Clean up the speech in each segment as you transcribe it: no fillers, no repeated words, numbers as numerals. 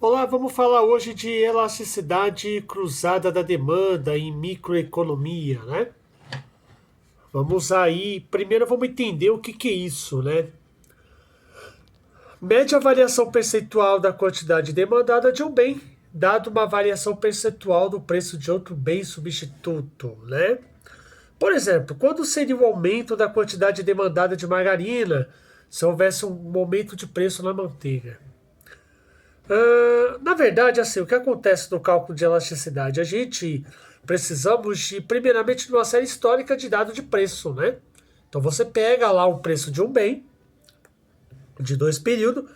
Olá, vamos falar hoje de elasticidade cruzada da demanda em microeconomia, né? Vamos aí, primeiro vamos entender o que é isso, né? Mede a variação percentual da quantidade demandada de um bem, dado uma variação percentual do preço de outro bem substituto, né? Por exemplo, quando seria o aumento da quantidade demandada de margarina se houvesse um aumento de preço na manteiga? Na verdade, assim, o que acontece no cálculo de elasticidade? A gente precisamos de, primeiramente, de uma série histórica de dado de preço, né? Então você pega lá o preço de um bem, de dois períodos,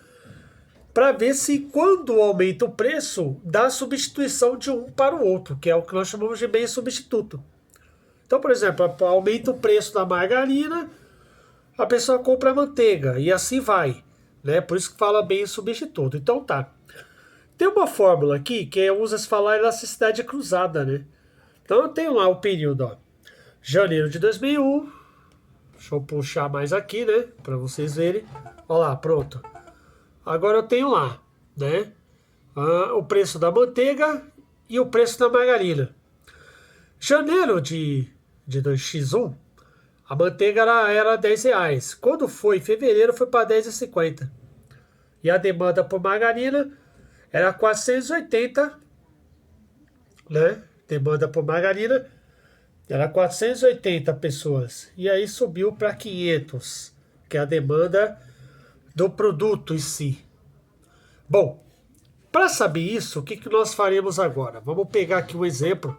para ver se quando aumenta o preço, dá substituição de um para o outro, que é o que nós chamamos de bem substituto. Então, por exemplo, aumenta o preço da margarina, a pessoa compra a manteiga, e assim vai, né? Por isso que fala bem substituto. Então tá. Tem uma fórmula aqui que usa-se falar elasticidade cruzada, né? Então eu tenho lá o período, ó, janeiro de 2001. Deixa eu puxar mais aqui, né? Para vocês verem. Olha lá, pronto. Agora eu tenho lá, né? O preço da manteiga e o preço da margarina. Janeiro de 2x1, a manteiga era R$ 10. Quando foi em fevereiro, foi para 10,50. E a demanda por margarina era 480, né? Demanda por margarina era 480 pessoas. E aí subiu para 500, que é a demanda do produto em si. Bom, para saber isso, o que nós faremos agora? Vamos pegar aqui um exemplo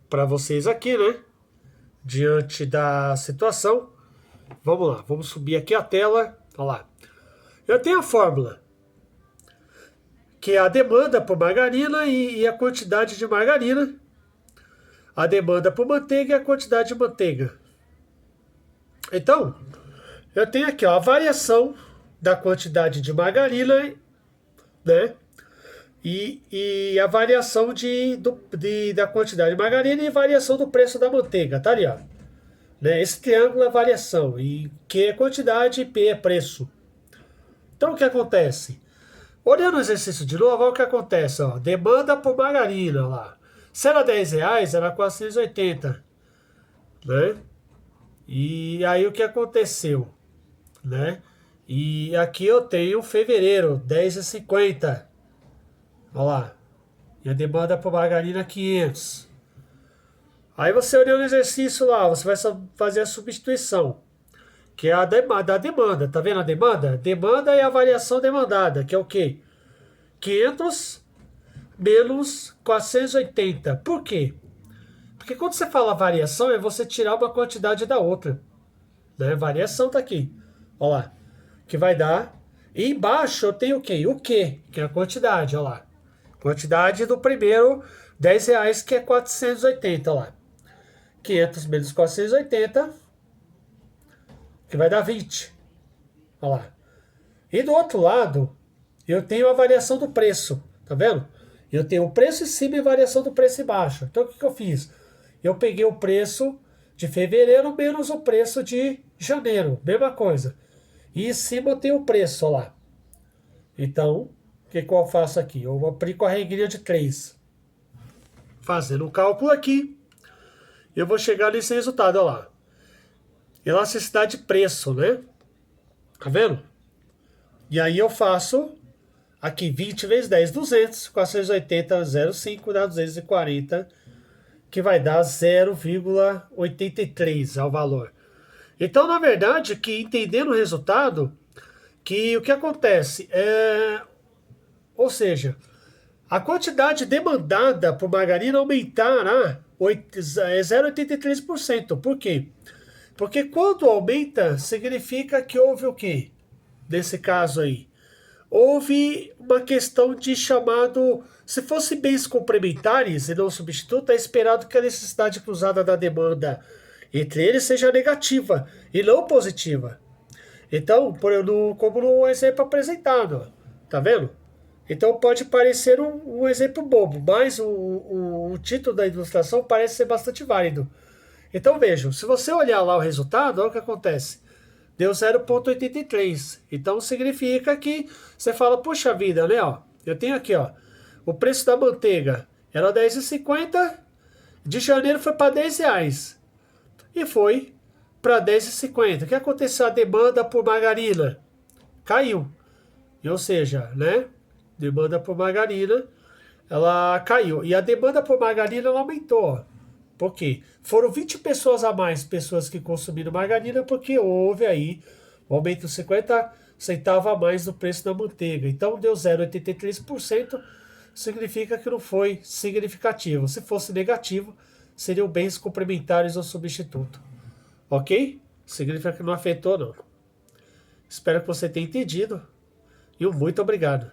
para vocês aqui, né? Diante da situação. Vamos lá, vamos subir aqui a tela. Olha lá. Eu tenho a fórmula, que é a demanda por margarina e a quantidade de margarina, a demanda por manteiga e a quantidade de manteiga. Então, eu tenho aqui ó, a variação da quantidade de margarina, né? E a variação da quantidade de margarina e variação do preço da manteiga, tá ali, ó. Né? Esse triângulo é variação, e Q é quantidade e P é preço. Então, o que acontece? Olhando o exercício de novo, olha o que acontece. Ó. Demanda por margarina lá. Se era R$ 10, era 480. Né? E aí o que aconteceu? Né? E aqui eu tenho fevereiro, 10,50. Olha lá. E a demanda por margarina 500. Aí você olhando o exercício lá, você vai fazer a substituição, que é a demanda. Tá vendo a demanda? Demanda é a variação demandada, que é o quê? 500 menos 480. Por quê? Porque quando você fala variação, é você tirar uma quantidade da outra. Né? Variação tá aqui. Olha lá. Que vai dar. E embaixo eu tenho o quê? O quê? Que é a quantidade, olha lá. Quantidade do primeiro R$ 10, que é 480, olha lá. 500 menos 480, que vai dar 20. Olha lá. E do outro lado, eu tenho a variação do preço. Tá vendo? Eu tenho o preço em cima e variação do preço embaixo. Então o que eu fiz? Eu peguei o preço de fevereiro menos o preço de janeiro. Mesma coisa. E em cima eu tenho o preço, olha lá. Então, o que eu faço aqui? Eu aplico a regrinha de 3. Fazendo o cálculo aqui, eu vou chegar nesse resultado, olha lá. Elasticidade de preço, né? Tá vendo? E aí eu faço aqui 20 vezes 10, 200. 480, 0,5 dá 240, que vai dar 0,83 ao valor. Então, na verdade, que entendendo o resultado, que o que acontece é, ou seja, a quantidade demandada por margarina aumentará 0,83%. Por quê? Porque quando aumenta, significa que houve o quê? Nesse caso aí. Houve uma questão de chamado. Se fosse bens complementares e não substituto, é esperado que a necessidade cruzada da demanda entre eles seja negativa e não positiva. Então, como no exemplo apresentado, ó, tá vendo? Então pode parecer um exemplo bobo, mas o título da ilustração parece ser bastante válido. Então vejam, se você olhar lá o resultado, olha o que acontece. Deu 0,83. Então significa que você fala, puxa vida, né? Ó, Eu tenho aqui, ó, o preço da manteiga era R$10,50, de janeiro foi para R$10 e foi para R$10,50. O que aconteceu? A demanda por margarina caiu. Ou seja, né? Demanda por margarina, ela caiu. E a demanda por margarina ela aumentou. Ó. Por quê? Foram 20 pessoas a mais, pessoas que consumiram margarina, porque houve aí um aumento de 50 centavos a mais no preço da manteiga. Então deu 0,83%, significa que não foi significativo. Se fosse negativo, seriam bens complementares ou substituto. Ok? Significa que não afetou, não. Espero que você tenha entendido. E um muito obrigado.